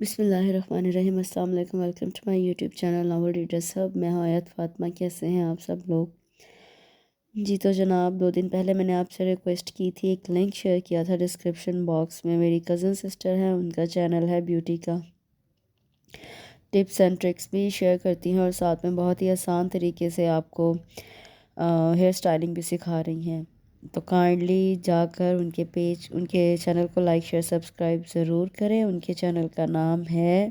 بسم اللہ الرحمن الرحیم۔ السلام علیکم، welcome to my YouTube channel novel reader صاحب۔ میں آیت فاطمہ، کیسے ہیں آپ سب لوگ؟ جی تو جناب، 2 دن پہلے میں نے آپ سے ریکویسٹ کی تھی، ایک لنک شیئر کیا تھا ڈسکرپشن باکس میں۔ میری کزن سسٹر ہے، ان کا چینل ہے بیوٹی کا، ٹپس اینڈ ٹرکس بھی شیئر کرتی ہیں اور ساتھ میں بہت ہی آسان طریقے سے آپ کو ہیئر سٹائلنگ بھی سکھا رہی ہیں۔ تو کائنڈلی جا کر ان کے چینل کو لائک شیئر سبسکرائب ضرور کریں۔ ان کے چینل کا نام ہے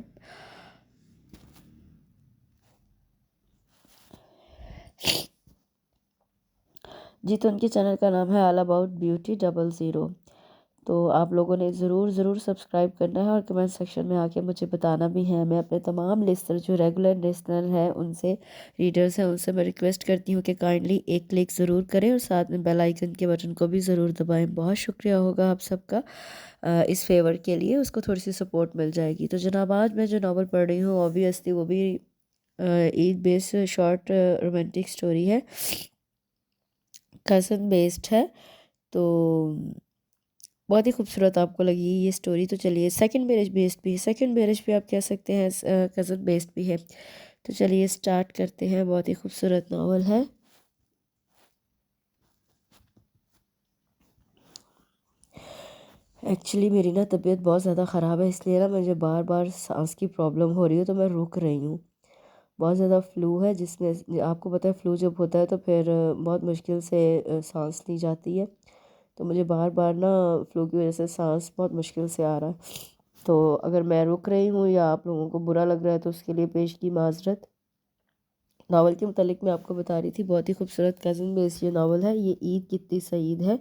تو ان کے چینل کا نام ہے آل اباؤٹ بیوٹی 00۔ تو آپ لوگوں نے ضرور سبسکرائب کرنا ہے اور کمنٹ سیکشن میں آ کے مجھے بتانا بھی ہے۔ میں اپنے تمام لسنر جو ریگولر لسنر ہیں، ان سے ریڈرز ہیں، ان سے میں ریکویسٹ کرتی ہوں کہ کائنڈلی ایک کلک ضرور کریں اور ساتھ میں بیل آئیکن کے بٹن کو بھی ضرور دبائیں۔ بہت شکریہ ہوگا آپ سب کا اس فیور کے لیے، اس کو تھوڑی سی سپورٹ مل جائے گی۔ تو جناب، آج میں جو ناول پڑھ رہی ہوں اوبویسلی وہ بھی عید بیس شارٹ رومانٹک سٹوری ہے، کزن بیسڈ ہے۔ تو بہت ہی خوبصورت آپ کو لگی یہ سٹوری۔ تو چلیے، سیکنڈ میرج بیسڈ بھی ہے، سیکنڈ میرج بھی آپ کہہ سکتے ہیں، کزن بیسڈ بھی ہے۔ تو چلیے سٹارٹ کرتے ہیں۔ بہت ہی خوبصورت ناول ہے۔ ایکچولی میری نا طبیعت بہت زیادہ خراب ہے، اس لیے نا مجھے بار بار سانس کی پرابلم ہو رہی ہے، تو میں رک رہی ہوں۔ بہت زیادہ فلو ہے، جس میں آپ کو پتہ ہے فلو جب ہوتا ہے تو پھر بہت مشکل سے سانس لی جاتی ہے۔ تو مجھے بار بار نا فلو کی وجہ سے سانس بہت مشکل سے آ رہا ہے۔ تو اگر میں رک رہی ہوں یا آپ لوگوں کو برا لگ رہا ہے تو اس کے لیے پیش کی معذرت۔ ناول کے متعلق میں آپ کو بتا رہی تھی، بہت ہی خوبصورت کزن بیس یہ ناول ہے۔ یہ عید کتنی سعید ہے،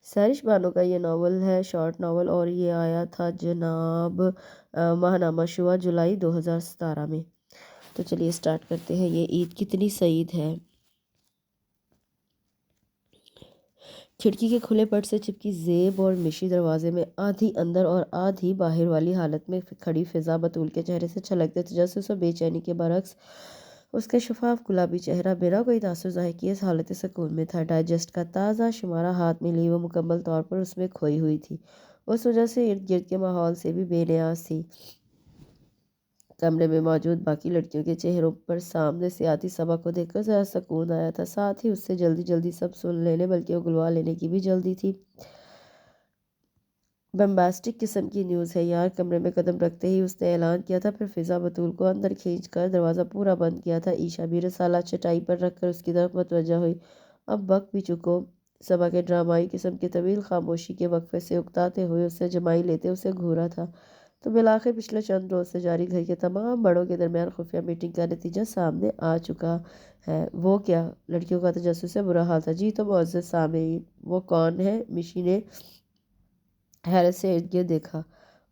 سہرش بانو کا یہ ناول ہے، شارٹ ناول، اور یہ آیا تھا جناب ماہنامہ شعاع جولائی 2017 میں۔ تو چلیے سٹارٹ کرتے ہیں۔ یہ عید کتنی سعید ہے۔ کھڑکی کے کھلے پٹ سے چپکی زیب اور مشی دروازے میں آدھی اندر اور آدھی باہر والی حالت میں کھڑی فضا بطول کے چہرے سے چھلکتے تجسس اور بے چینی کے برعکس اس کا شفاف گلابی چہرہ بنا کوئی تاثر ظاہر کیے اس حالت سکون میں تھا۔ ڈائجسٹ کا تازہ شمارہ ہاتھ میں لی وہ مکمل طور پر اس میں کھوئی ہوئی تھی، اس وجہ سے ارد گرد کے ماحول سے بھی بے نیاز تھی۔ کمرے میں موجود باقی لڑکیوں کے چہروں پر سامنے سے آتی صبا کو دیکھ کر ذرا سکون آیا تھا، ساتھ ہی اس سے جلدی سب سن لینے بلکہ اگلوا لینے کی بھی جلدی تھی۔ بمباسٹک قسم کی نیوز ہے یار، کمرے میں قدم رکھتے ہی اس نے اعلان کیا تھا، پھر فضا بطول کو اندر کھینچ کر دروازہ پورا بند کیا تھا۔ عیشا بھی رسالہ چٹائی پر رکھ کر اس کی طرف متوجہ ہوئی۔ اب وقت بھی چکو۔ صبا کے ڈرامائی قسم کے طویل خاموشی کے وقفے سے اکتاتے ہوئے اس سے جمائی لیتے اسے گھورا تھا۔ تو بالآخر پچھلے چند روز سے جاری گھر کے تمام بڑوں کے درمیان خفیہ میٹنگ کا نتیجہ سامنے آ چکا ہے۔ وہ کیا؟ لڑکیوں کا تجسس سے برا حال تھا۔ جی تو معزز سامعین، وہ کون ہے؟ مشی نے حیرت سے ارد گرد دیکھا۔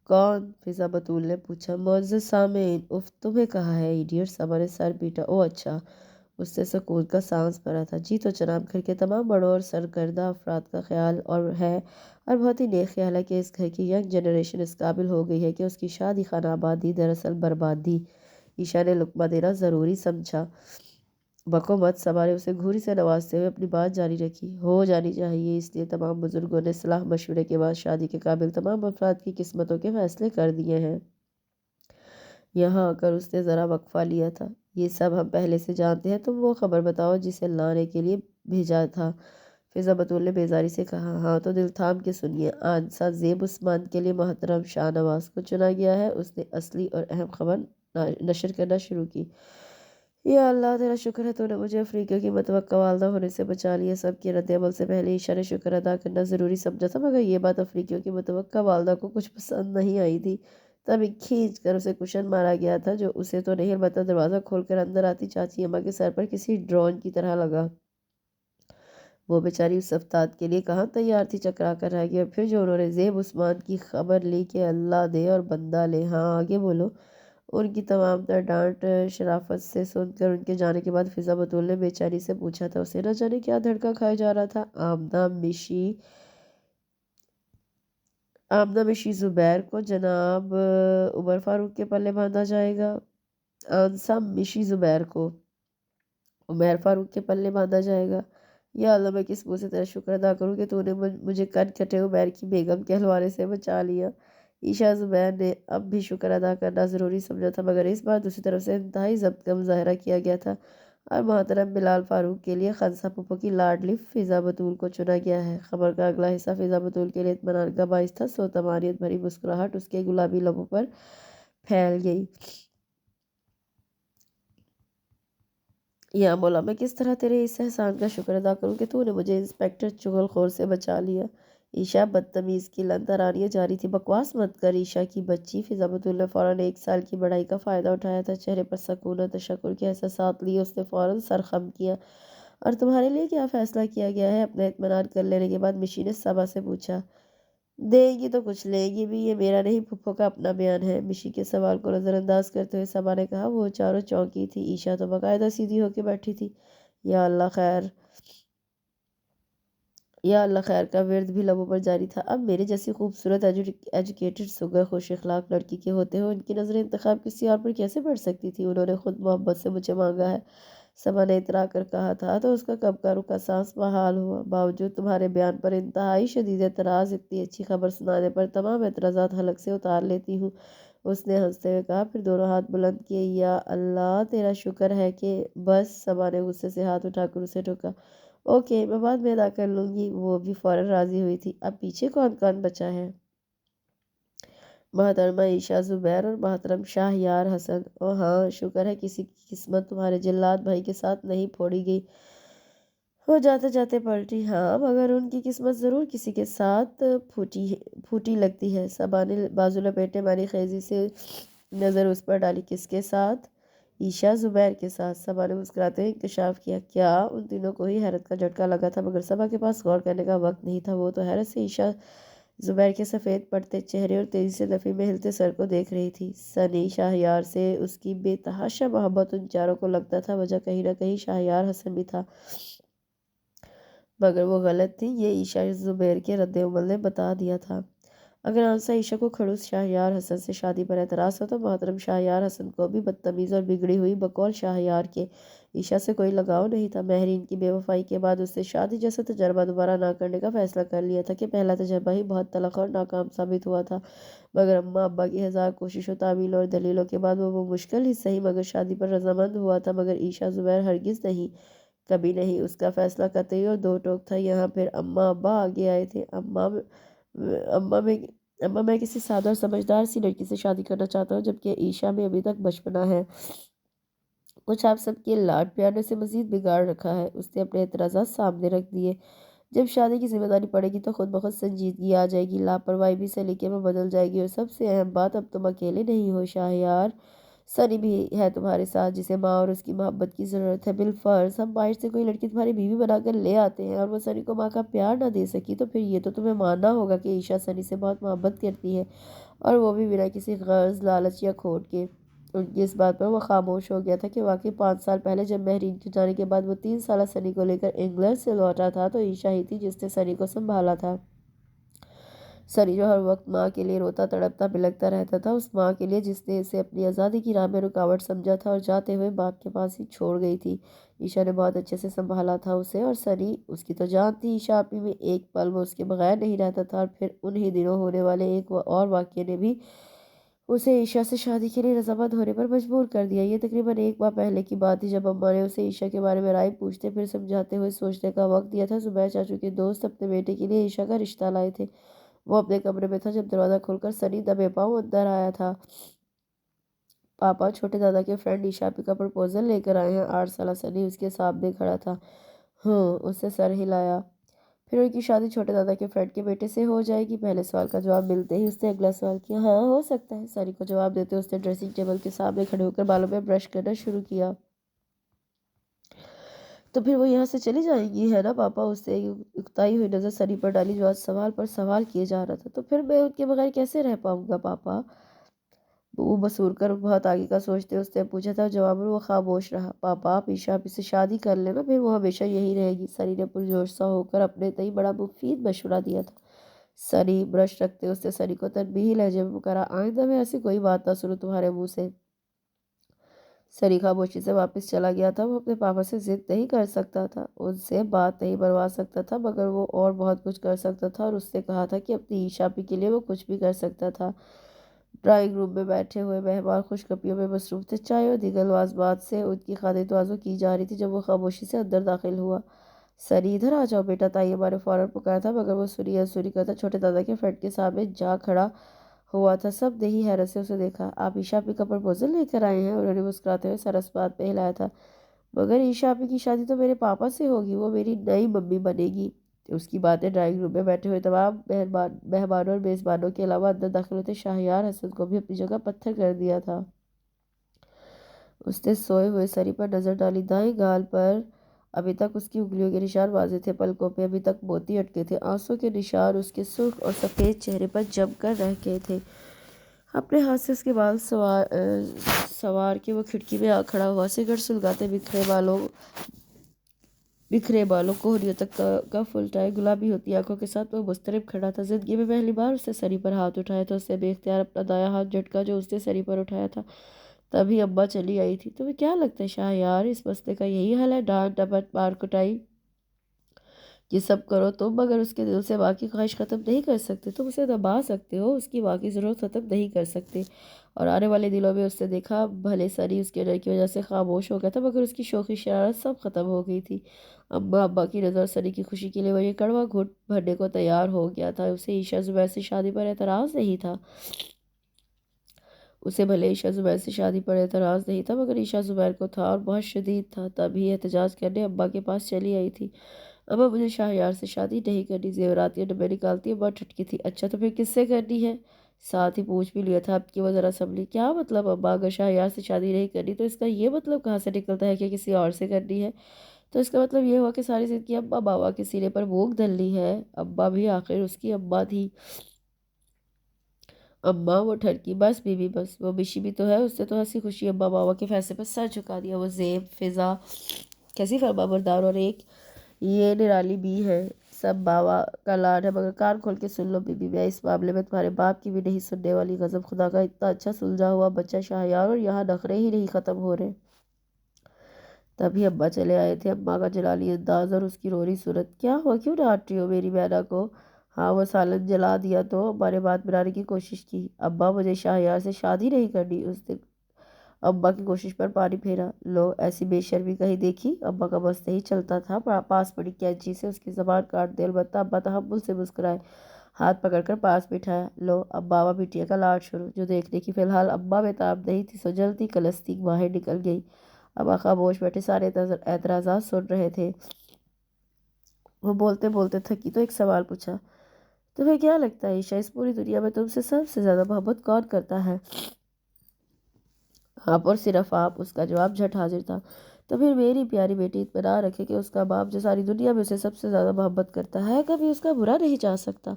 کون؟ فضا بطول نے پوچھا۔ معزز سامعین، اف تمہیں کہا ہے ایڈیٹ، صبا نے سر پیٹا۔ او اچھا، اس نے سکون کا سانس بھرا تھا۔ جی تو جناب، گھر کے تمام بڑوں اور سرکردہ افراد کا خیال اور بہت ہی نیک خیال ہے کہ اس گھر کی ینگ جنریشن اس قابل ہو گئی ہے کہ اس کی شادی خانہ آبادی دراصل بربادی۔ عیشا نے لقمہ دینا ضروری سمجھا۔ بکو مت، صبا نے اسے گھوری سے نوازتے ہوئے اپنی بات جاری رکھی۔ ہو جانی چاہیے، اس لیے تمام بزرگوں نے صلاح مشورے کے بعد شادی کے قابل تمام افراد کی قسمتوں کے فیصلے کر دیے ہیں۔ یہاں آ کر اس نے ذرا وقفہ لیا تھا۔ یہ سب ہم پہلے سے جانتے ہیں، تم وہ خبر بتاؤ جسے لانے کے لیے بھیجا تھا۔ فضا بطول نے بیزاری سے کہا۔ ہاں تو دل تھام کے سنیے، آنسہ زیب عثمان کے لیے محترم شاہ نواز کو چنا گیا ہے۔ اس نے اصلی اور اہم خبر نشر کرنا شروع کی۔ یا اللہ، تیرا شکر ہے تو نے مجھے افریقیوں کی متوقع والدہ ہونے سے بچا لیا۔ سب کے رد عمل سے پہلے عیشا نے شکر ادا کرنا ضروری سمجھا تھا، مگر یہ بات افریقیوں کی متوقع والدہ کو کچھ پسند نہیں آئی تھی۔ تبھی کھینچ کر اسے کشن مارا گیا تھا، جو اسے تو نہیں البتہ دروازہ کھول کر اندر آتی چاچی اماں کے سر پر کسی ڈرون کی طرح لگا۔ وہ بیچاری اس افتاد کے لیے کہاں تیار تھی، چکرا کر رہ گئی۔ اور پھر جو انہوں نے زیب عثمان کی خبر لی کہ اللہ دے اور بندہ لے۔ ہاں آگے بولو۔ ان کی تمام تر ڈانٹ شرافت سے سن کر ان کے جانے کے بعد فضا بطول نے بے چینی سے پوچھا تھا، اسے نہ جانے کیا دھڑکا کھائے جا رہا تھا۔ آمنہ مشی زبیر کو جناب عمر فاروق کے پلے باندھا جائے گا۔ آنسہ مشی زبیر کو عمر فاروق کے پلے باندھا جائے گا۔ یا اللہ، میں کس منہ سے تیرا شکر ادا کروں کہ تو نے مجھے کن کٹے عمیر کی بیگم کہلوانے سے بچا لیا۔ عشا زبیر نے اب بھی شکر ادا کرنا ضروری سمجھا تھا، مگر اس بار دوسری طرف سے انتہائی ضبط کا مظاہرہ کیا گیا تھا اور محترم بلال فاروق کے لیے خنسا پھپھو کی لاڈلی فضا بطول کو چنا گیا ہے۔ خبر کا اگلا حصہ فضا بطول کے لیے اطمینان کا باعث تھا، سو طمانینت بھری مسکراہٹ اس کے گلابی لبوں پر پھیل گئی۔ یا مولا، میں کس طرح تیرے اس احسان کا شکر ادا کروں کہ تو نے مجھے انسپکٹر چغل خور سے بچا لیا۔ عشا بدتمیز کی لن ترانیاں جاری تھی۔ بکواس مت کر عشا کی بچی۔ فضا بطول نے فوراً 1 سال کی بڑائی کا فائدہ اٹھایا تھا۔ چہرے پر سکون اور تشکر کے احساسات لیے اس نے فوراً سر خم کیا۔ اور تمہارے لیے کیا فیصلہ کیا گیا ہے؟ اپنا اطمینان کر لینے کے بعد مشی نے صبا سے پوچھا۔ دیں گی تو کچھ لیں گی بھی، یہ میرا نہیں پھپھو کا اپنا بیان ہے۔ مشی کے سوال کو نظر انداز کرتے ہوئے صبا نے کہا۔ وہ چاروں چونکی تھی۔ عشا تو باقاعدہ سیدھی ہو کے بیٹھی تھی۔ یا اللہ خیر، یا اللہ خیر کا ورد بھی لبوں پر جاری تھا۔ اب میرے جیسی خوبصورت ایجوکیٹڈ سگر خوش اخلاق لڑکی کے ہوتے ہو ان کی نظر انتخاب کسی اور پر کیسے پڑ سکتی تھی؟ انہوں نے خود محبت سے مجھے مانگا ہے، صبا نے اترا کر کہا تھا، تو اس کا کب کا رکا سانس بحال ہوا۔ باوجود تمہارے بیان پر انتہائی شدید اعتراض، اتنی اچھی خبر سنانے پر تمام اعتراضات حلق سے اتار لیتی ہوں، اس نے ہنستے ہوئے کہا، پھر دونوں ہاتھ بلند کیے۔ یا اللہ تیرا شکر ہے کہ بس، صبا نے غصے سے ہاتھ اٹھا کر اسے ٹوکا۔ اوکے، میں بعد میں ادا کر لوں گی۔ وہ بھی فوراً راضی ہوئی تھی۔ اب پیچھے کون کون بچا ہے؟ محترمہ عشا زبیر اور محترم شاہیار حسن۔ او ہاں، شکر ہے کسی کی قسمت تمہارے جلاد بھائی کے ساتھ نہیں پھوڑی گئی۔ وہ جاتے جاتے پلٹی۔ ہاں، مگر ان کی قسمت ضرور کسی کے ساتھ پھوٹی لگتی ہے۔ صبا نے بازو لپیٹے معنی خیزی سے نظر اس پر ڈالی۔ کس کے ساتھ؟ عشا زبیر کے ساتھ، صبا نے مسکراتے ہوئے انکشاف کیا۔ کیا؟ ان تینوں کو ہی حیرت کا جھٹکا لگا تھا، مگر صبا کے پاس غور کرنے کا وقت نہیں تھا۔ وہ تو حیرت سے عشا زبیر کے سفید پڑتے چہرے اور تیزی سے نفی میں ہلتے سر کو دیکھ رہی تھی۔ سنی شاہیار سے اس کی بے تحاشا محبت ان چاروں کو لگتا تھا، وجہ کہیں نہ کہیں شاہیار حسن بھی تھا، مگر وہ غلط تھی، یہ عشا زبیر کے رد عمل نے بتا دیا تھا۔ اگر آنسا عشا کو کھڑوس شاہیار حسن سے شادی پر اعتراض تھا، تو محترم شاہیار حسن کو بھی بدتمیز اور بگڑی ہوئی بقول شاہیار کے عشا سے کوئی لگاؤ نہیں تھا۔ ماہرین کی بے وفائی کے بعد اس نے شادی جیسا تجربہ دوبارہ نہ کرنے کا فیصلہ کر لیا تھا کہ پہلا تجربہ ہی بہت تلخ اور ناکام ثابت ہوا تھا، مگر اماں ابا کی ہزار کوششوں، تعویلوں اور دلیلوں کے بعد وہ مشکل ہی صحیح مگر شادی پر رضامند ہوا تھا۔ مگر عشا زبیر ہرگز نہیں، کبھی نہیں۔ اس کا فیصلہ قطعی اور دو ٹوک تھا۔ یہاں پھر اماں ابا آگے آئے تھے۔ اماں، میں کسی سادہ اور سمجھدار سی لڑکی سے شادی کرنا چاہتا ہوں، جبکہ عشا میں ابھی تک بچپنا ہے، کچھ آپ سب کے لاڈ پیار نے اسے مزید بگاڑ رکھا ہے۔ اس نے اپنے اعتراضات سامنے رکھ دیے۔ جب شادی کی ذمہ داری پڑے گی تو خود بخود سنجیدگی آ جائے گی، لاپرواہی بھی سلیقے میں بدل جائے گی، اور سب سے اہم بات، اب تم اکیلے نہیں ہو شاہیار، سنی بھی ہے تمہارے ساتھ، جسے ماں اور اس کی محبت کی ضرورت ہے۔ بالفرض ہم باہر سے کوئی لڑکی تمہاری بیوی بنا کر لے آتے ہیں اور وہ سنی کو ماں کا پیار نہ دے سکی، تو پھر یہ تو تمہیں ماننا ہوگا کہ عشا سنی سے بہت محبت کرتی ہے، اور وہ بھی بنا کسی غرض، لالچ یا کھوٹ کے۔ ان کی اس بات پر وہ خاموش ہو گیا تھا کہ واقعی 5 سال پہلے جب مہرین کے جانے کے بعد وہ 3 سالہ سنی کو لے کر انگلینڈ سے لوٹا تھا، تو عشا ہی تھی جس نے سنی کو سنبھالا تھا۔ سنی جو ہر وقت ماں کے لیے روتا تڑپتا بلکتا رہتا تھا، اس ماں کے لیے جس نے اسے اپنی آزادی کی راہ میں رکاوٹ سمجھا تھا اور جاتے ہوئے باپ کے پاس ہی چھوڑ گئی تھی۔ عشا نے بہت اچھے سے سنبھالا تھا اسے، اور سنی اس کی تو جان تھی۔ عشا آپی میں ایک پل وہ اس کے بغیر نہیں رہتا تھا، اور پھر انہی دنوں ہونے والے ایک اور واقعے نے بھی اسے عشا سے شادی کے لیے رضامند ہونے پر مجبور کر دیا۔ یہ تقریباً 1 ماہ پہلے کی بات تھی، جب اماں نے اسے عشا کے بارے میں رائے پوچھتے پھر سمجھاتے ہوئے سوچنے کا وقت دیا تھا۔ زبیر چاچو کے دوست اپنے بیٹے کے لیے عشا کا رشتہ لائے تھے۔ وہ اپنے کمرے میں تھا جب دروازہ کھل کر سنی دبے پاؤں اندر آیا تھا۔ پاپا، چھوٹے دادا کے فرینڈ عشا آپی کا پرپوزل لے کر آئے ہیں۔ 8 سالہ سنی اس کے سامنے کھڑا تھا۔ اس نے سر ہلایا۔ پھر ان کی شادی چھوٹے دادا کے فرینڈ کے بیٹے سے ہو جائے گی؟ پہلے سوال کا جواب ملتے ہی اس نے اگلا سوال کیا۔ ہاں، ہو سکتا ہے، سنی کو جواب دیتے اس نے ڈریسنگ ٹیبل کے سامنے کھڑے ہو کر بالوں میں برش کرنا شروع کیا۔ تو پھر وہ یہاں سے چلی جائیں گی، ہے نا پاپا؟ اس نے اکتائی ہوئی نظر سنی پر ڈالی جو آج سوال پر سوال کیے جا رہا تھا۔ تو پھر میں ان کے بغیر کیسے رہ پاؤں گا پاپا؟ وہ بسور کر بہت آگے کا سوچتے اس نے پوچھا تھا، جواب میں وہ خاموش رہا۔ پاپا، آپ عشا آپی سے شادی کر لینا، پھر وہ ہمیشہ یہی رہے گی، سنی نے پرجوش سا ہو کر اپنے تئیں بڑا مفید مشورہ دیا تھا۔ سنی، برش رکھتے اس نے سنی کو تنبیہی لہجے میں پکارا، آئندہ میں ایسی کوئی بات نہ سنوں تمہارے منہ سے۔ سری خاموشی سے واپس چلا گیا تھا۔ وہ اپنے پاپا سے ضد نہیں کر سکتا تھا، ان سے بات نہیں بنوا سکتا تھا، مگر وہ اور بہت کچھ کر سکتا تھا، اور اس نے کہا تھا کہ اپنی ایشاپی کے لیے وہ کچھ بھی کر سکتا تھا۔ ڈرائنگ روم میں بیٹھے ہوئے مہمان خوشخبریوں میں مصروف تھے۔ چائے اور دیگر لوازمات سے ان کی خاطر تواضع کی جا رہی تھی جب وہ خاموشی سے اندر داخل ہوا۔ سری ادھر آ جاؤ بیٹا، طیبہ نے فوراً پکارا تھا، مگر وہ سنی انسنی کرتا چھوٹے دادا کے فرٹ کے سامنے جا کھڑا ہوا تھا۔ سب نے ہی حیرت سے اسے دیکھا۔ آپ ایشاپی کا پرپوزل لے کر آئے ہیں؟ انہوں نے مسکراتے ہوئے سر اسبات پہ ہلایا تھا۔ مگر ایشاپی کی شادی تو میرے پاپا سے ہوگی، وہ میری نئی ممی بنے گی۔ اس کی باتیں ڈرائنگ روم میں بیٹھے ہوئے تمام مہمانوں اور میزبانوں کے علاوہ اندر داخل ہوتے شاہیار حسن کو بھی اپنی جگہ پتھر کر دیا تھا۔ اس نے سوئے ہوئے سری پر نظر ڈالی۔ دائیں گال پر ابھی تک اس کی انگلیوں کے نشان واضح تھے، پلکوں پہ ابھی تک موتی اٹکے تھے، آنسوں کے نشان اس کے سرخ اور سفید چہرے پر جم کر رہ گئے تھے۔ اپنے ہاتھ سے اس کے بال سوار کے وہ کھڑکی میں آ کھڑا ہوا، سگریٹ سلگاتے بکھرے بالوں کوہنیوں تک کف الٹائے گلابی ہوتی آنکھوں کے ساتھ وہ مضطرب کھڑا تھا۔ زندگی میں پہلی بار اس نے سری پر ہاتھ اٹھایا تھا۔ اس نے بے اختیار اپنا دایاں ہاتھ جھٹکا جو اس نے سری پر اٹھایا تھا۔ تبھی اماں چلی آئی تھی۔ تمہیں کیا لگتا ہے شاہیار، اس مسئلے کا یہی حل ہے؟ ڈانٹ ڈپٹ مار کٹائی یہ سب کرو تم، مگر اس کے دل سے ماں کی خواہش ختم نہیں کر سکتے۔ تم اسے دبا سکتے ہو، اس کی ماں کی ضرورت ختم نہیں کر سکتے۔ اور آنے والے دنوں میں اس نے دیکھا بھلے سری اس کے ڈر کی وجہ سے خاموش ہو گیا تھا، مگر اس کی شوخی شرارت سب ختم ہو گئی تھی۔ ابا کی نظر سری کی خوشی کے لیے وہ یہ کڑوا گھونٹ بھرنے کو تیار ہو گیا تھا۔ اسے عائشہ زبیر سے شادی پر اعتراض نہیں تھا، مگر عائشہ زبیر کو تھا، اور بہت شدید تھا۔ تبھی احتجاج کرنے ابا کے پاس چلی آئی تھی۔ ابا مجھے شاہیار سے شادی نہیں کرنی، زیورات یا ڈبے نکالتی ابا ٹھٹکی تھی۔ اچھا تو پھر کس سے کرنی ہے؟ ساتھ ہی پوچھ بھی لیا تھا اب کی وہ ذرا سنبھلی۔ کیا مطلب ابا؟ اگر شاہیار سے شادی نہیں کرنی تو اس کا یہ مطلب کہاں سے نکلتا ہے کہ کسی اور سے کرنی ہے؟ تو اس کا مطلب یہ ہوا کہ ساری زندگی ابا بابا کے سینے پر بھوک دھلنی ہے۔ ابا بھی آخر اس کی ابا تھی۔ اماں وہ ٹھڑکی۔ بس بی بی بس، وہ بشی بھی تو ہے، اس نے تو ہنسی خوشی ابا بابا کے فیصلے پر سر جھکا دیا۔ وہ زیب فضا کیسی فرما بردار اور ایک یہ نرالی بھی ہے، سب بابا کا لاڈ ہے، مگر کان کھول کے سن لو بی بی، میں اس معاملے میں تمہارے باپ کی بھی نہیں سننے والی۔ غضب خدا کا اتنا اچھا سلجھا ہوا بچہ شاہیار، اور یہاں نخرے ہی نہیں ختم ہو رہے۔ تبھی ابا چلے آئے تھے۔ اماں کا جلالی انداز اور اس کی روری صورت۔ کیا ہوا، کیوں ڈانٹ رہی ہو میری مینا کو؟ ہاں وہ سالن جلا دیا تو ابا نے بات بنانے کی کوشش کی۔ ابا مجھے شاہیار سے شادی نہیں کرنی، اس نے ابا کی کوشش پر پانی پھیرا۔ لو ایسی بے شرمی کہیں دیکھی؟ ابا کا بس نہیں چلتا تھا، پاس پڑی کینچی سے اس کی زبان کاٹ دے۔ البتہ ابا تحمل سے مسکرائے، ہاتھ پکڑ کر پاس بٹھایا۔ لو اب بابا بیٹیا کا لاڈ شروع، جو دیکھنے کی فی الحال ابا میں تاب نہیں تھی، سو جلتی کلستی باہر نکل گئی۔ ابا خاموش بیٹھے سارے اعتراضات سن رہے تھے۔ وہ بولتے بولتے تھکی تو ایک سوال پوچھا، تمہیں کیا لگتا ہے عائشہ، اس پوری دنیا میں تم سے سب سے زیادہ محبت کون کرتا ہے؟ آپ اور صرف آپ، اس کا جواب جھٹ حاضر تھا۔ تو پھر میری پیاری بیٹی اطمینان رکھے کہ اس کا باپ جو ساری دنیا میں اسے سب سے زیادہ محبت کرتا ہے، کبھی اس کا برا نہیں چاہ سکتا۔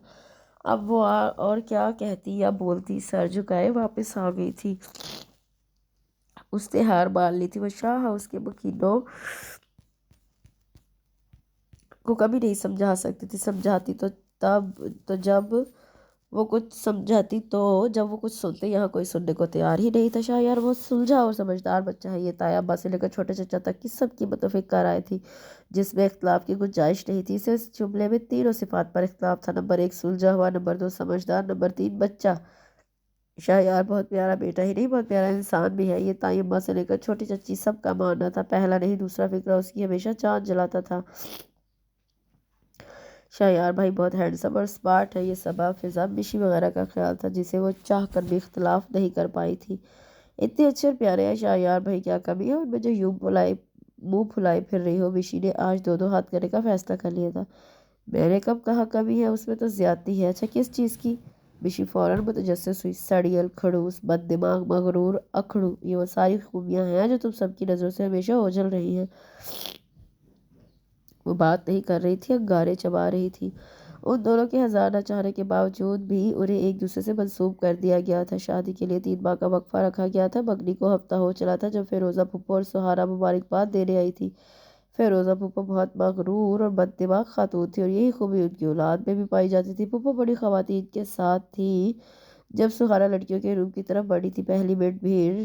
اب وہ اور کیا کہتی یا بولتی، سر جھکائے واپس آ گئی تھی۔ اس نے ہار مان لی تھی۔ وہ شاہ ہاؤس کے مکینوں کو کبھی نہیں سمجھا سکتی تھی، سمجھاتی تو جب وہ کچھ سنتے، یہاں کوئی سننے کو تیار ہی نہیں تھا۔ شاہیار بہت سلجھا اور سمجھدار بچہ ہے، یہ تایا ابا سے لے کر چھوٹے چچا تک کی سب کی متفق رائے تھی، جس میں اختلاف کی گنجائش نہیں تھی۔ اسے اس جملے میں تینوں صفات پر اختلاف تھا: نمبر 1 سلجھا ہوا، نمبر 2 سمجھدار، نمبر 3 بچہ۔ شاہیار بہت پیارا بیٹا ہی نہیں، بہت پیارا انسان بھی ہے، یہ تائی اماں سے لے کر چھوٹی چچی سب کا ماننا تھا۔ پہلا نہیں دوسرا فقرہ اس کی ہمیشہ چاند جلاتا تھا۔ شاہیار بھائی بہت ہینڈسم اور سمارٹ ہے، یہ صبا، فضا، بشی وغیرہ کا خیال تھا، جسے وہ چاہ کر بھی اختلاف نہیں کر پائی تھی۔ اتنے اچھے اور پیارے ہیں شاہیار بھائی، کیا کمی ہے ان میں جو یوں منہ پھلائے پھر رہی ہو؟ بشی نے آج 2 ہاتھ کرنے کا فیصلہ کر لیا تھا۔ میں نے کب کہا کمی ہے؟ اس میں تو زیادتی ہے۔ اچھا کس چیز کی؟ بشی فوراً متجسس ہوئی۔ سڑیل، کھڑوس، بد دماغ، مغرور، اکھڑو، یہ وہ ساری خوبیاں ہیں جو تم سب کی نظروں سے ہمیشہ اوجھل رہی ہیں۔ وہ بات نہیں کر رہی تھی، انگارے چبا رہی تھی۔ ان دونوں کے ہزار نہ چاہنے کے باوجود بھی انہیں ایک دوسرے سے منسوب کر دیا گیا تھا۔ شادی کے لیے 3 ماہ کا وقفہ رکھا گیا تھا۔ منگنی کو ہفتہ ہو چلا تھا جب فیروزہ پھپھو اور سہارا مبارکباد دینے آئی تھی۔ فیروزہ پھپھو بہت مغرور اور بد دماغ خاتون تھی، اور یہی خوبی ان کی اولاد میں بھی پائی جاتی تھی۔ پھپھو بڑی خواتین کے ساتھ تھی جب سہارا لڑکیوں کے روم کی طرف بڑھی تھی۔ پہلی منٹ بھیڑ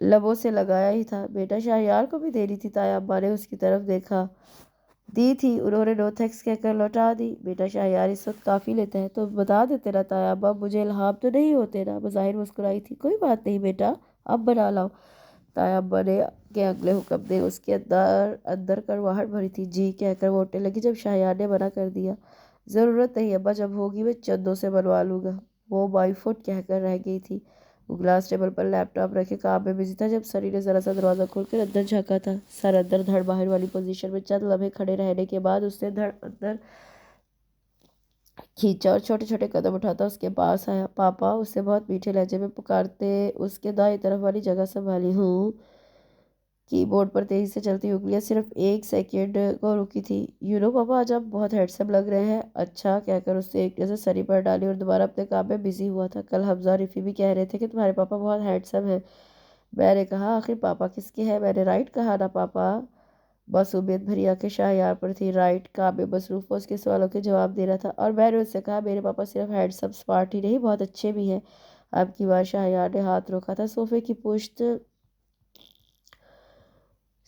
لبوں سے لگایا ہی تھا۔ بیٹا شہریار کو بھی دینی تھی، تایا ابا نے اس کی طرف دیکھا۔ دی تھی، انہوں نے نو تھینکس کہہ کر لوٹا دی۔ بیٹا شہریار اس وقت کافی لیتا ہے تو بتا دیتے نا تایا ابا، مجھے الہام تو نہیں ہوتے نا؟ بظاہر مسکرائی تھی۔ کوئی بات نہیں بیٹا، اب بنا لاؤ۔ تایا ابا نے کے اگلے حکم نے اس کے اندر کڑواہٹ بھری تھی۔ جی کہہ کر وہ اٹھنے لگی جب شہریار نے منع کر دیا۔ ضرورت نہیں ابا، جب ہوگی میں چندوں سے بنوا لوں گا۔ وہ بائی فٹ کہہ کر رہ گئی تھی۔ وہ گلاس ٹیبل پر لیپ ٹاپ رکھے کام میں بزی تھا جب سنی نے ذرا سا دروازہ کھول کر اندر جھانکا تھا۔ سر اندر دھڑ باہر والی پوزیشن میں چند لمحے کھڑے رہنے کے بعد اس نے دھڑ اندر کھینچا اور چھوٹے چھوٹے قدم اٹھاتا اس کے پاس آیا۔ پاپا، اسے بہت میٹھے لہجے میں پکارتے اس کے دائیں طرف والی جگہ سنبھالی۔ ہوں۔ کی بورڈ پر تیزی سے چلتی انگلیاں صرف ایک سیکنڈ کو رکی تھی۔ پاپا آج آپ بہت ہینڈسم لگ رہے ہیں۔ اچھا کہہ کر اس نے ایک نظر سنی پر ڈالی اور دوبارہ اپنے کام میں بزی ہوا تھا۔ کل حمزہ اور رفی بھی کہہ رہے تھے کہ تمہارے پاپا بہت ہینڈسم ہیں۔ میں نے کہا آخر پاپا کس کے ہیں؟ میں نے رائٹ کہا نا پاپا؟ بس امید بھری آنکھیں شہریار پر تھی۔ رائٹ کام میں مصروف وہ اس کے سوالوں کے جواب دے رہا تھا، اور میں نے اس سے کہا میرے پاپا صرف ہینڈسم اسمارٹ ہی نہیں بہت اچھے بھی ہیں۔ اب کی بار شہریار نے ہاتھ روکا تھا صوفے کی پشت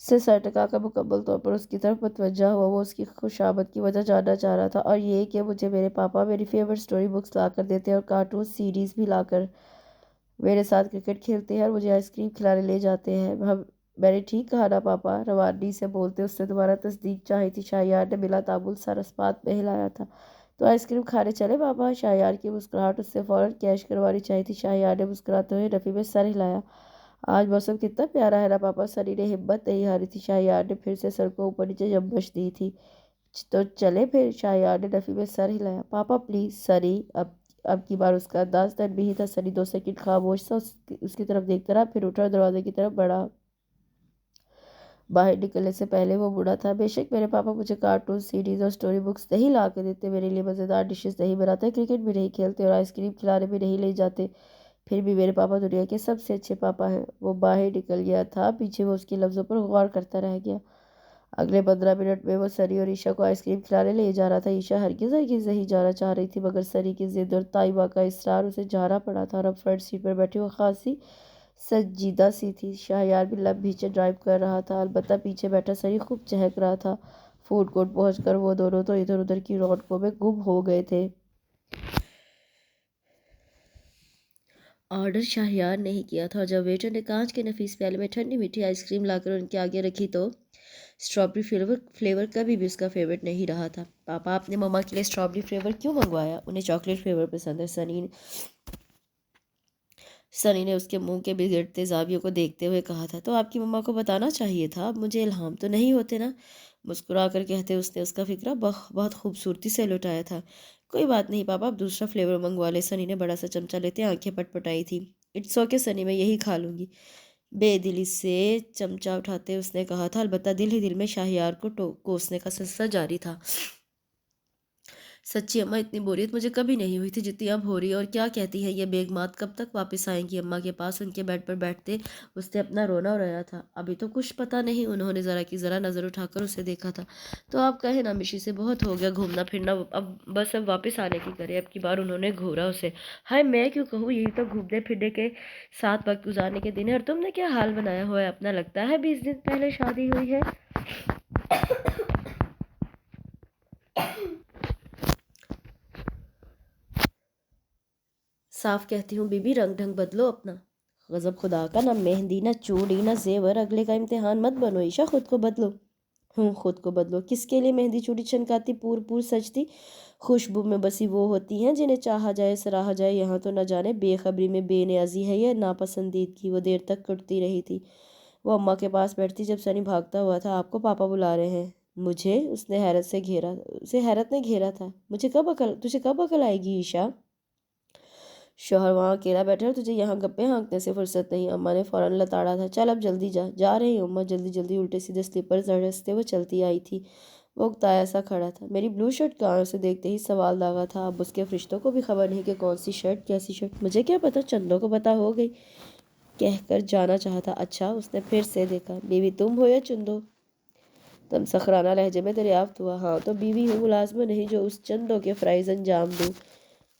سے سر ٹکا کر مکمل طور پر اس کی طرف متوجہ ہوا۔ وہ اس کی خوشامد کی وجہ جاننا چاہ رہا تھا، اور یہ کہ مجھے میرے پاپا میری فیورٹ سٹوری بکس لا کر دیتے ہیں اور کارٹون سیریز بھی لا کر میرے ساتھ کرکٹ کھیلتے ہیں اور مجھے آئس کریم کھلانے لے جاتے ہیں۔ میں نے ٹھیک کہا نا پاپا؟ روانی سے بولتے اس نے دوبارہ تصدیق چاہی تھی۔ شہریار نے بلا تعمل سر اسپات میں ہلایا تھا۔ تو آئس کریم کھانے چلے پاپا؟ شہریار کی مسکراہٹ اس سے فوراً کیش کروانی چاہی تھی۔ شہریار نے مسکراتے ہوئے نفی میں سر ہلایا۔ آج موسم کتنا پیارا ہے نا پاپا؟ سنی نے ہمت نہیں ہاری تھی۔ شہریار نے پھر سے سر کو اوپر نیچے جنبش دی تھی۔ تو چلے پھر؟ شہریار نے نفی میں سر ہلایا۔ پاپا پلیز۔ سنی اب کی بار اس کا انداز تنبیہی تھا۔ سنی 2 سیکنڈ خاموش سا اس کی طرف دیکھتا رہا، پھر اٹھا اور دروازے کی طرف بڑھا۔ باہر نکلنے سے پہلے وہ بوڑھا تھا، بے شک میرے پاپا مجھے کارٹون سیریز اور سٹوری بکس نہیں لا کے دیتے، میرے لیے مزیدار ڈشز نہیں بناتے، کرکٹ بھی نہیں کھیلتے اور آئس کریم کھلانے بھی نہیں لے جاتے، پھر بھی میرے پاپا دنیا کے سب سے اچھے پاپا ہیں۔ وہ باہر نکل گیا تھا، پیچھے وہ اس کے لفظوں پر غور کرتا رہ گیا۔ اگلے 15 منٹ میں وہ سنی اور عیشا کو آئس کریم کھلانے لے جا رہا تھا۔ عیشا ہرگز نہیں جانا چاہ رہی تھی، مگر سنی کی ضد اور طیبہ کا اصرار اسے جانا پڑا تھا، اور اب فرنٹ سیٹ پر بیٹھی وہ خاصی سنجیدہ سی تھی۔ شہریار بھی لب بھیچے ڈرائیو کر رہا تھا، البتہ پیچھے بیٹھا سنی خوب چہک رہا تھا۔ فوڈ کورٹ پہنچ کر وہ دونوں تو ادھر ادھر کی رونقوں میں گم ہو گئے تھے۔ آرڈر شہریار نے ہی کیا تھا، اور جب ویٹر نے کانچ کے نفیس پیالے میں ٹھنڈی میٹھی آئس کریم لا کر ان کے آگے رکھی تو اسٹرابیری فلیور کبھی بھی اس کا فیورٹ نہیں رہا تھا۔ پاپا آپ نے مما کے لیے اسٹرابیری فلیور کیوں منگوایا؟ انہیں چاکلیٹ فلیور پسند ہے۔ سنی نے اس کے منہ کے بگڑتے زاویوں کو دیکھتے ہوئے کہا تھا۔ تو آپ کی مما کو بتانا چاہیے تھا، اب مجھے الہام تو نہیں ہوتے نا؟ مسکرا کر کہتے اس نے اس کا فکرہ بہت خوبصورتی سے لٹایا تھا۔ کوئی بات نہیں پاپا، اب دوسرا فلیور منگوا لے۔ سنی نے بڑا سا چمچہ لیتے آنکھیں پٹ پٹائی تھی۔ اٹس اوکے سنی، میں یہی کھا لوں گی، بے دلی سے چمچہ اٹھاتے اس نے کہا تھا، البتہ دل ہی دل میں شہریار کو کوسنے کا سلسلہ جاری تھا۔ سچی اماں، اتنی بوریت مجھے کبھی نہیں ہوئی تھی جتنی اب ہو رہی ہے۔ اور کیا کہتی ہیں یہ بیگمات، کب تک واپس آئیں گی؟ اماں کے پاس ان کے بیڈ پر بیٹھتے اس نے اپنا رونا رویا تھا۔ ابھی تو کچھ پتہ نہیں، انہوں نے ذرا کی ذرا نظر اٹھا کر اسے دیکھا تھا۔ تو آپ کہیں نا مشی سے بہت ہو گیا گھومنا پھرنا، اب بس اب واپس آنے کی کرے۔ اب کی بار انہوں نے گھورا اسے۔ ہائے میں کیوں کہوں، یہی تو گھومنے پھرنے کے ساتھ وقت گزارنے کے دن ہے، اور تم نے کیا حال بنایا ہوا ہے اپنا؟ لگتا ہے 20 دن پہلے شادی ہوئی ہے۔ صاف کہتی ہوں بی بی، رنگ ڈھنگ بدلو اپنا۔ غضب خدا کا، نہ مہندی نہ چوڑی نہ زیور، اگلے کا امتحان مت بنو عیشا، خود کو بدلو۔ خود کو بدلو؟ کس کے لیے مہندی چوڑی چمکاتی پور سجتی؟ خوشبو میں بسی وہ ہوتی ہیں جنہیں چاہا جائے سراہا جائے، یہاں تو نہ جانے بے خبری میں بے نیازی ہے یا ناپسندیدگی۔ وہ دیر تک کٹتی رہی تھی۔ وہ اماں کے پاس بیٹھتی جب سنی بھاگتا ہوا تھا۔ آپ کو پاپا بلا رہے ہیں؟ مجھے؟ اسے حیرت نے گھیرا تھا۔ تجھے کب عقل آئے گی عیشا؟ شوہر وہاں اکیلا بیٹھا اور تجھے یہاں گپیں ہانکنے سے فرصت نہیں؟ اماں نے فوراً لتاڑا تھا۔ چل اب جلدی جا رہی ہوں اماں۔ جلدی الٹے سیدھے سلیپر زڑستے وہ چلتی آئی تھی۔ وہ اکتایا سا کھڑا تھا۔ میری بلو شرٹ کہاں؟ اسے دیکھتے ہی سوال داغا تھا۔ اب اس کے فرشتوں کو بھی خبر نہیں کہ کون سی شرٹ کیسی شرٹ۔ مجھے کیا پتا، چندوں کو پتا ہو گئی کہہ کر جانا چاہا تھا۔ اچھا، اس نے پھر سے دیکھا۔ بیوی تم ہو یا چندو؟ تم سخرانہ لہجے میں دریافت ہوا۔ ہاں تو بیوی ہوں، ملازمہ نہیں جو اس چندوں کے فرائض انجام دوں۔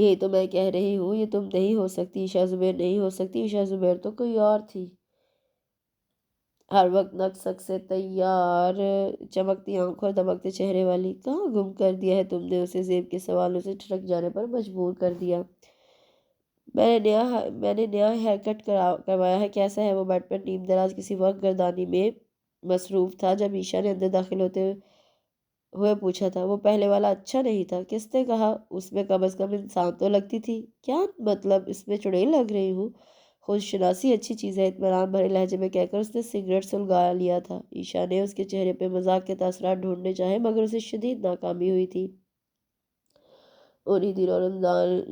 یہ تو میں کہہ رہی ہوں، یہ تم نہیں ہو سکتی، عائشہ زبیر نہیں ہو سکتی، عائشہ زبیر تو کوئی اور تھی۔ ہر وقت نقص سے تیار، چمکتی آنکھوں اور دمکتے چہرے والی، کہاں گم کر دیا ہے تم نے اسے؟ زیب کے سوالوں سے ٹھٹک جانے پر مجبور کر دیا۔ میں نے نیا ہیئر کٹ کروایا ہے۔ کیسا ہے وہ؟ بیڈ پر نیم دراز کسی وقت گردانی میں مصروف تھا جب عائشہ نے اندر داخل ہوتے ہوئے پوچھا تھا۔ وہ پہلے والا اچھا نہیں تھا؟ کس نے کہا؟ اس میں کم از کم انسان تو لگتی تھی۔ کیا مطلب؟ اس میں چڑیل لگ رہی ہوں؟ خود شناسی اچھی چیز ہے، اطمینان بھرے لہجے میں کہہ کر اس نے سگریٹ سلگا لیا تھا۔ عائشہ نے اس کے چہرے پہ مذاق کے تاثرات ڈھونڈنے چاہے مگر اسے شدید ناکامی ہوئی تھی۔ انہی دنوں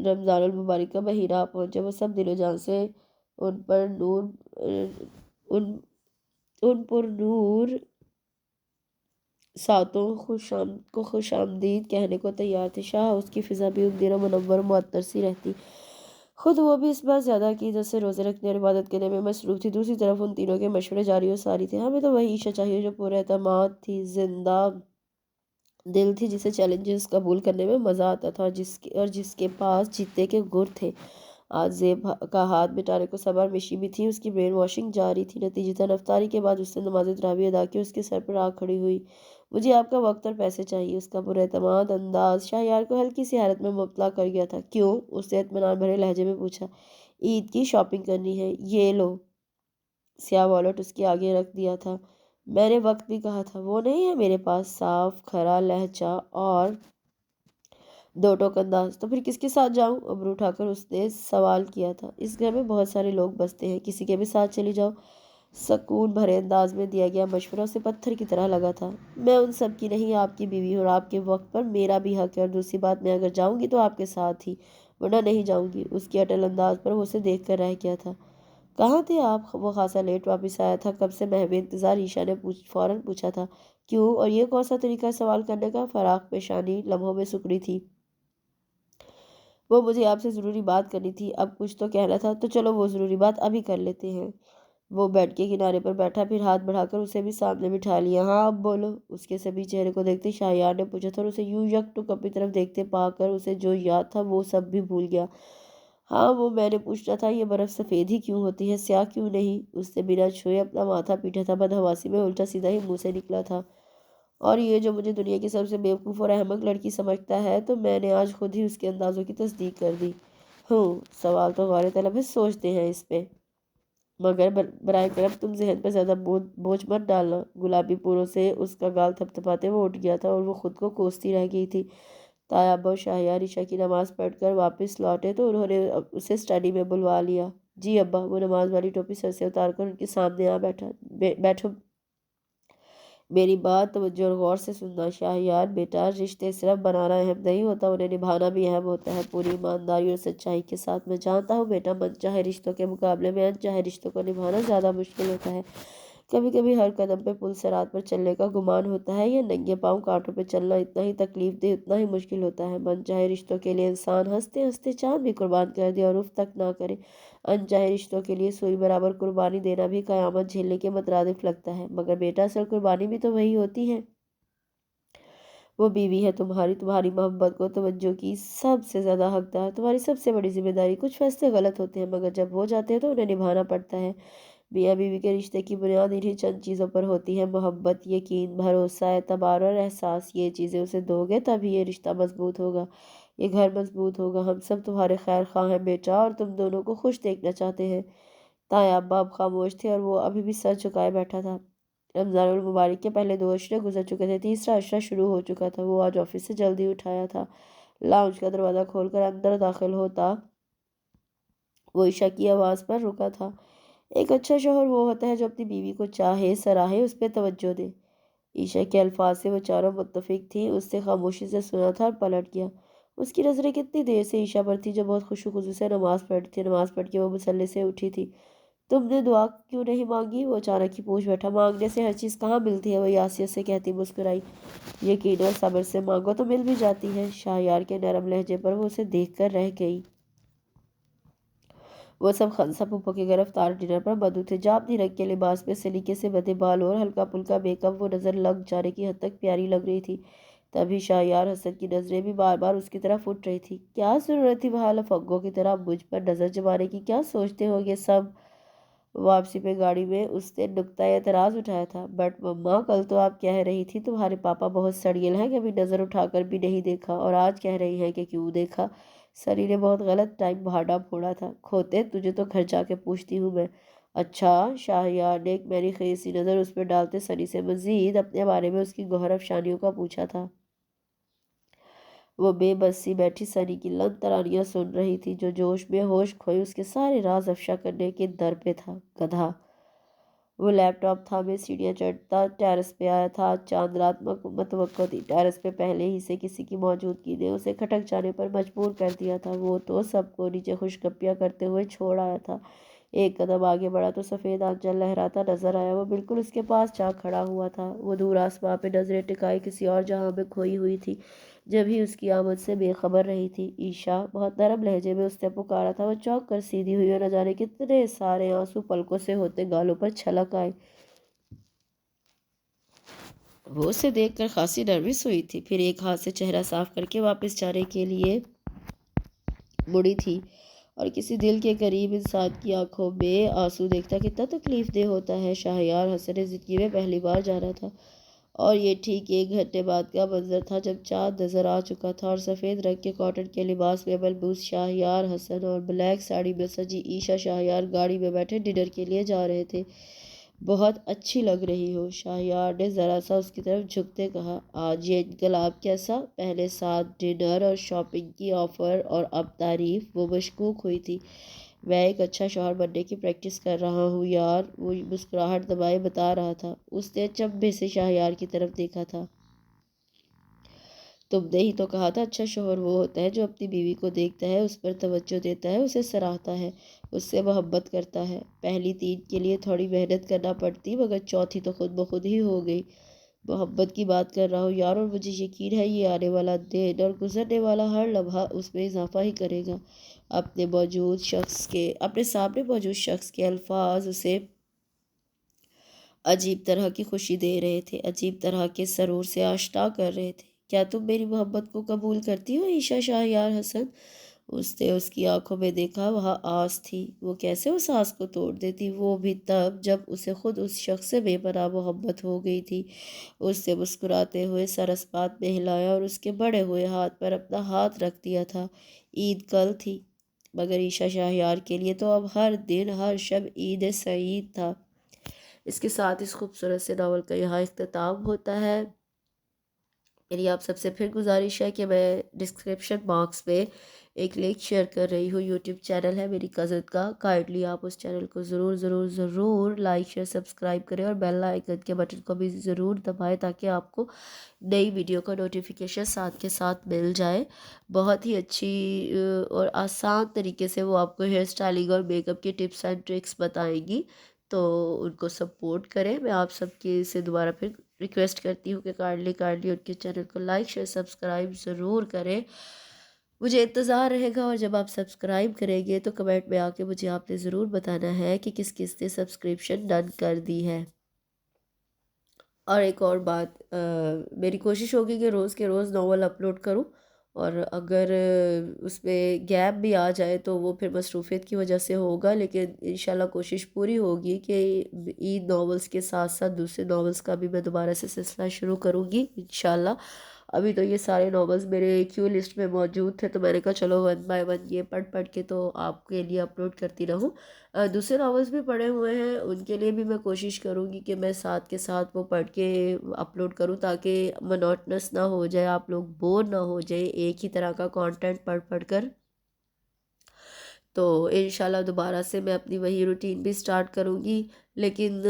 رمضان المبارک کا مہینہ آ پہنچا۔ وہ سب دل و جان سے ان پر نور ساتوں کو خوش آمدید کہنے کو تیار تھے۔ شاہ اس کی فضا بھی ان دنوں منور معطر سی رہتی۔ خود وہ بھی اس بار زیادہ عقیدت سے روزے رکھنے اور عبادت کرنے میں مصروف تھی۔ دوسری طرف ان تینوں کے مشورے جاری و ساری تھے۔ ہمیں تو وہی عائشہ چاہیے جو پر اعتماد تھی، زندہ دل تھی، جسے چیلنجز قبول کرنے میں مزہ آتا تھا اور جس کے پاس جیتنے کے گر تھے۔ آج زیب کا ہاتھ مٹانے کو صبر مشی بھی تھی، اس کی برین واشنگ جاری تھی۔ نتیجتاً افطاری کے بعد اس نے نماز تراویح ادا کی، اس کے سر پر آگ کھڑی ہوئی۔ مجھے آپ کا وقت اور پیسے چاہیے۔ اس کا پر اعتماد انداز شاہیار کو ہلکی سی حیرت میں مبتلا کر گیا تھا۔ کیوں؟ اس نے اطمینان بھرے لہجے میں پوچھا۔ عید کی شاپنگ کرنی ہے۔ یہ لو۔ سیاہ والیٹ اس کے آگے رکھ دیا تھا۔ میں نے وقت بھی کہا تھا، وہ نہیں ہے میرے پاس۔ صاف کھرا لہجہ اور دو ٹوک انداز۔ تو پھر کس کے ساتھ جاؤں؟ ابرو اٹھا کر اس نے سوال کیا تھا۔ اس گھر میں بہت سارے لوگ بستے ہیں، کسی کے بھی ساتھ چلی جاؤ۔ سکون بھرے انداز میں دیا گیا مشورہ اسے پتھر کی طرح لگا تھا۔ میں ان سب کی نہیں، آپ کی بیوی ہوں اور آپ کے وقت پر میرا بھی حق ہے، اور دوسری بات، میں اگر جاؤں گی تو آپ کے ساتھ ہی، ورنہ نہیں جاؤں گی۔ اس کی اٹل انداز پر وہ اسے دیکھ کر رہ گیا تھا۔ کہاں تھے آپ؟ وہ خاصا لیٹ واپس آیا تھا۔ کب سے محو انتظار؟ عائشہ نے فوراً پوچھا تھا۔ کیوں؟ اور یہ کون سا طریقہ ہے سوال کرنے کا؟ فراق پیشانی لمحوں میں سکڑی تھی۔ وہ مجھے آپ سے ضروری بات کرنی تھی۔ اب کچھ تو کہنا تھا، تو چلو وہ ضروری بات ابھی کر لیتے ہیں۔ وہ بیڈ کے کنارے پر بیٹھا، پھر ہاتھ بڑھا کر اسے بھی سامنے بٹھا لیا۔ ہاں اب بولو۔ اس کے سبھی چہرے کو دیکھتے شاہیار نے پوچھا تھا، اور اسے یوں یک ٹک اپنی طرف دیکھتے پا کر اسے جو یاد تھا وہ سب بھی بھول گیا۔ ہاں وہ میں نے پوچھنا تھا، یہ برف سفید ہی کیوں ہوتی ہے، سیاہ کیوں نہیں؟ اس نے بنا چھوئے اپنا ماتھا پیٹا تھا، بدحواسی میں الٹا سیدھا ہی منہ سے نکلا تھا۔ اور یہ جو مجھے دنیا کی سب سے بیوقوف اور احمق لڑکی سمجھتا ہے، تو میں نے آج خود ہی اس کے اندازوں کی تصدیق کر دی۔ سوال تو غور طلب ہے، سوچتے ہیں اس پہ، مگر برائے کرم تم ذہن پر زیادہ بوجھ مت ڈالنا۔ گلابی پوروں سے اس کا گال تھپ تھپاتے وہ اٹھ گیا تھا اور وہ خود کو کوستی رہ گئی تھی۔ تایا ابا و شاہیار عائشہ کی نماز پڑھ کر واپس لوٹے تو انہوں نے اسے اسٹڈی میں بلوا لیا۔ جی ابا۔ وہ نماز والی ٹوپی سر سے اتار کر ان کے سامنے آ بیٹھو۔ میری بات توجہ اور غور سے سننا شاہیار بیٹا، رشتے صرف بنانا اہم نہیں ہوتا، انہیں نبھانا بھی اہم ہوتا ہے، پوری ایمانداری اور سچائی کے ساتھ۔ میں جانتا ہوں بیٹا، من چاہے رشتوں کے مقابلے میں ان چاہے رشتوں کو نبھانا زیادہ مشکل ہوتا ہے۔ کبھی کبھی ہر قدم پہ پل صراط پر چلنے کا گمان ہوتا ہے، یا ننگے پاؤں کانٹوں پہ چلنا اتنا ہی تکلیف دہ، اتنا ہی مشکل ہوتا ہے۔ من چاہے رشتوں کے لیے انسان ہنستے ہنستے چاند بھی قربان کر دے اور اف تک نہ کرے، انچاہے رشتوں کے لیے سوئی برابر قربانی دینا بھی قیامت جھیلنے کے مترادف لگتا ہے۔ مگر بیٹا، اصل قربانی بھی تو وہی ہوتی ہے۔ وہ بیوی ہے تمہاری محبت کو توجہ کی سب سے زیادہ حقدار، تمہاری سب سے بڑی ذمہ داری۔ کچھ فیصلے غلط ہوتے ہیں مگر جب ہو جاتے ہیں تو انہیں نبھانا پڑتا ہے۔ میاں بیوی کے رشتے کی بنیاد انہی چند چیزوں پر ہوتی ہے، محبت، یقین، بھروسہ، اعتبار اور احساس۔ یہ چیزیں اسے دو گے تبھی یہ رشتہ مضبوط ہوگا، یہ گھر مضبوط ہوگا۔ ہم سب تمہارے خیر خواہ ہیں بیٹا، اور تم دونوں کو خوش دیکھنا چاہتے ہیں۔ تایا ابا اب خاموش تھے اور وہ ابھی بھی سر جھکائے بیٹھا تھا۔ رمضان المبارک کے پہلے 2 عشرے گزر چکے تھے، تیسرا عشرہ شروع ہو چکا تھا۔ وہ آج آفس سے جلدی اٹھایا تھا۔ لاؤنج کا دروازہ کھول کر اندر داخل ہوتا وہ عائشہ کی آواز پر رکا تھا۔ ایک اچھا شوہر وہ ہوتا ہے جو اپنی بیوی کو چاہے، سراہے، اس پہ توجہ دے۔ عائشہ کے الفاظ سے وہ چاروں متفق تھیں۔ اس نے خاموشی سے سنا تھا اور پلٹ گیا۔ اس کی نظریں کتنی دیر سے عائشہ پر تھی جو بہت خشوع خضوع سے نماز پڑھتی تھی۔ نماز پڑھ کے وہ مصلی سے اٹھی تھی۔ تم نے دعا کیوں نہیں مانگی؟ وہ اچانک ہی پوچھ بیٹھا۔ مانگنے سے ہر چیز کہاں ملتی ہے، وہ یاسیت سے کہتی مسکرائی۔ یقین اور صبر سے مانگو تو مل بھی جاتی ہے۔ شاہیار کے نرم لہجے پر وہ اسے دیکھ کر رہ گئی۔ وہ سب خنسا پھپھو کے گھر افطار ڈنر پر مدعو تھے۔ جاپنی رنگ کے لباس میں سلیقے سے بندھے بالوں اور ہلکا پھلکا میک اپ وہ نظر لگ جانے کی حد تک پیاری لگ رہی تھی۔ تبھی شاہیار حسن کی نظریں بھی بار بار اس کی طرف اٹھ رہی تھی۔ کیا ضرورت تھی وہاں لفنگوں کی طرح مجھ پر نظر جمانے کی؟ کیا سوچتے ہو گے سب؟ واپسی پہ گاڑی میں اس نے نکتہ اعتراض اٹھایا تھا۔ بٹ مما، کل تو آپ کہہ رہی تھی تمہارے پاپا بہت سڑیل ہیں، کبھی نظر اٹھا کر بھی نہیں دیکھا، اور آج کہہ رہی ہیں کہ کیوں دیکھا؟ سنی نے بہت غلط ٹائم بھاڑا پھوڑا تھا۔ کھوتے، تجھے تو گھر جا کے پوچھتی ہوں میں۔ اچھا؟ شاہیار نے ایک میری خیز سی نظر اس پہ ڈالتے سنی سے مزید اپنے بارے میں اس کی گوہر افشانیوں کا پوچھا تھا۔ وہ بے بس سی بیٹھی سنی کی لن ترانیاں سن رہی تھی، جو جوش میں ہوش کھوئی اس کے سارے راز افشا کرنے کے در پہ تھا۔ گدھا! وہ لیپ ٹاپ تھامے سیڑھیاں چڑھتا ٹیرس پہ آیا تھا۔ آج چاند رات متوقع تھی۔ ٹیرس پہ پہلے ہی سے کسی کی موجودگی نے اسے کھٹک جانے پر مجبور کر دیا تھا۔ وہ تو سب کو نیچے خوش گپیاں کرتے ہوئے چھوڑ آیا تھا۔ ایک قدم آگے بڑھا تو سفید آنچل لہراتا نظر آیا۔ وہ بالکل اس کے پاس جا کھڑا ہوا تھا۔ وہ دور آسمان پہ نظریں ٹکائی کسی اور جہاں میں کھوئی ہوئی تھی، جب ہی اس کی آمد سے بے خبر رہی تھی۔ عیشا! بہت نرم لہجے میں اس نے پکارا تھا۔ وہ چونک کر سیدھی ہوئی اور نہ جانے کتنے سارے آنسو پلکوں سے ہوتے گالوں پر چھلک آئے۔ وہ اسے دیکھ کر خاصی نروس ہوئی تھی، پھر ایک ہاتھ سے چہرہ صاف کر کے واپس جانے کے لیے مڑی تھی، اور کسی دل کے قریب انسان کی آنکھوں میں آنسو دیکھنا کتنا تکلیف دہ ہوتا ہے۔ شاہیار حسن نے زندگی میں پہلی بار جانا تھا، اور یہ ٹھیک 1 گھنٹے بعد کا منظر تھا، جب چاند نظر آ چکا تھا، اور سفید رنگ کے کاٹن کے لباس میں ملبوس شاہیار حسن اور بلیک ساڑی میں سجی عیشا شاہیار گاڑی میں بیٹھے ڈنر کے لیے جا رہے تھے۔ بہت اچھی لگ رہی ہو، شاہیار نے ذرا سا اس کی طرف جھکتے کہا۔ آج یہ انقلاب کیسا؟ پہلے ساتھ ڈنر اور شاپنگ کی آفر، اور اب تعریف! وہ مشکوک ہوئی تھی۔ میں ایک اچھا شوہر بننے کی پریکٹس کر رہا ہوں یار، وہ مسکراہٹ دبائے بتا رہا تھا۔ اس نے چمبے سے شاہیار کی طرف دیکھا تھا۔ تم نے ہی تو کہا تھا اچھا شوہر وہ ہوتا ہے جو اپنی بیوی کو دیکھتا ہے، اس پر توجہ دیتا ہے، اسے سراہتا ہے، اس سے محبت کرتا ہے۔ پہلی 3 کے لیے تھوڑی محنت کرنا پڑتی، مگر چوتھی تو خود بخود ہی ہو گئی۔ محبت کی بات کر رہا ہوں یار، اور مجھے یقین ہے یہ آنے والا دن اور گزرنے والا ہر لمحہ اس میں اضافہ ہی کرے گا۔ اپنے سامنے موجود شخص کے الفاظ اسے عجیب طرح کی خوشی دے رہے تھے، عجیب طرح کے سرور سے آشنا کر رہے تھے۔ کیا تم میری محبت کو قبول کرتی ہو عیشا شاہیار حسن؟ اس نے اس کی آنکھوں میں دیکھا، وہاں آس تھی۔ وہ کیسے اس آس کو توڑ دیتی، وہ بھی تب جب اسے خود اس شخص سے بے پناہ محبت ہو گئی تھی۔ اس نے مسکراتے ہوئے سر اسپات میں ہلایا اور اس کے بڑے ہوئے ہاتھ پر اپنا ہاتھ رکھ دیا تھا۔ عید کل تھی، مگر عیشا شاہیار کے لیے تو اب ہر دن ہر شب عید سعید تھا۔ اس کے ساتھ اس خوبصورت سے ناول کا یہاں اختتام ہوتا ہے۔ میری آپ سب سے پھر گزارش ہے کہ میں ڈسکرپشن باکس میں ایک لنک شیئر کر رہی ہوں، یوٹیوب چینل ہے میری کزن کا، کائنڈلی آپ اس چینل کو ضرور ضرور ضرور لائک شیئر سبسکرائب کریں، اور بیل آئیکن کے بٹن کو بھی ضرور دبائیں تاکہ آپ کو نئی ویڈیو کا نوٹیفیکیشن ساتھ کے ساتھ مل جائے۔ بہت ہی اچھی اور آسان طریقے سے وہ آپ کو ہیئر اسٹائلنگ اور میک اپ کی ٹپس اینڈ ٹرکس بتائیں گی، تو ان کو سپورٹ کریں۔ میں آپ سب کے سے دوبارہ پھر ریکویسٹ کرتی ہوں کہ کائنڈلی ان کے چینل کو لائک شیئر سبسکرائب ضرور کریں۔ مجھے انتظار رہے گا، اور جب آپ سبسکرائب کریں گے تو کمنٹ میں آ کے مجھے آپ نے ضرور بتانا ہے کہ کس کس نے سبسکرپشن ڈن کر دی ہے۔ اور ایک اور بات، میری کوشش ہوگی کہ روز کے روز ناول اپلوڈ کروں، اور اگر اس میں گیپ بھی آ جائے تو وہ پھر مصروفیت کی وجہ سے ہوگا، لیکن انشاءاللہ کوشش پوری ہوگی کہ عید ناولز کے ساتھ ساتھ دوسرے ناولز کا بھی میں دوبارہ سے سلسلہ شروع کروں گی انشاءاللہ۔ ابھی تو یہ سارے ناولز میرے کیو لسٹ میں موجود تھے، تو میں نے کہا چلو 1 بائی 1 یہ پڑھ کے تو آپ کے لیے اپلوڈ کرتی رہوں۔ دوسرے ناولز بھی پڑھے ہوئے ہیں، ان کے لیے بھی میں کوشش کروں گی کہ میں ساتھ کے ساتھ وہ پڑھ کے اپلوڈ کروں، تاکہ منوٹنس نہ ہو جائے، آپ لوگ بور نہ ہو جائے ایک ہی طرح کا کانٹینٹ پڑھ کر۔ تو انشاءاللہ دوبارہ سے میں اپنی وہی روٹین بھی سٹارٹ کروں گی، لیکن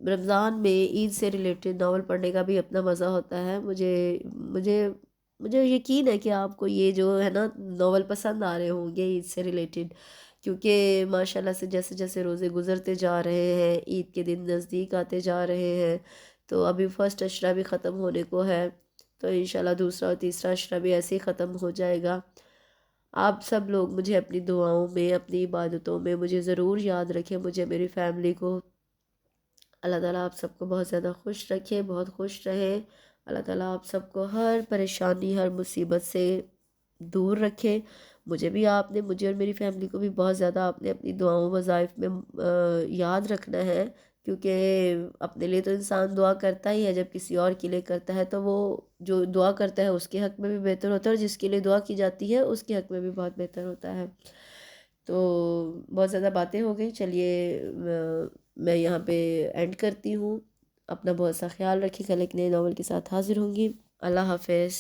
رمضان میں عید سے ریلیٹڈ ناول پڑھنے کا بھی اپنا مزہ ہوتا ہے۔ مجھے یقین ہے کہ آپ کو یہ جو ہے نا ناول پسند آ رہے ہوں گے عید سے ریلیٹڈ، کیونکہ ماشاءاللہ سے جیسے جیسے روزے گزرتے جا رہے ہیں، عید کے دن نزدیک آتے جا رہے ہیں، تو ابھی فرسٹ اشرا بھی ختم ہونے کو ہے، تو انشاءاللہ دوسرا اور تیسرا اشرا بھی ایسے ہی ختم ہو جائے گا۔ آپ سب لوگ مجھے اپنی دعاؤں میں، اپنی عبادتوں میں مجھے ضرور یاد رکھیں، مجھے میری فیملی کو۔ اللہ تعالیٰ آپ سب کو بہت زیادہ خوش رکھے، بہت خوش رہیں۔ اللہ تعالیٰ آپ سب کو ہر پریشانی ہر مصیبت سے دور رکھے. مجھے اور میری فیملی کو بھی بہت زیادہ آپ نے اپنی دعاؤں وظائف میں یاد رکھنا ہے، کیونکہ اپنے لیے تو انسان دعا کرتا ہی ہے، جب کسی اور کے لیے کرتا ہے تو وہ جو دعا کرتا ہے اس کے حق میں بھی بہتر ہوتا ہے، اور جس کے لیے دعا کی جاتی ہے اس کے حق میں بھی بہت بہتر ہوتا ہے. تو بہت زیادہ باتیں ہو گئی، چلیے میں یہاں پہ اینڈ کرتی ہوں. اپنا بہت سا خیال رکھیے. کل ایک نئے ناول کے ساتھ حاضر ہوں گی. اللہ حافظ.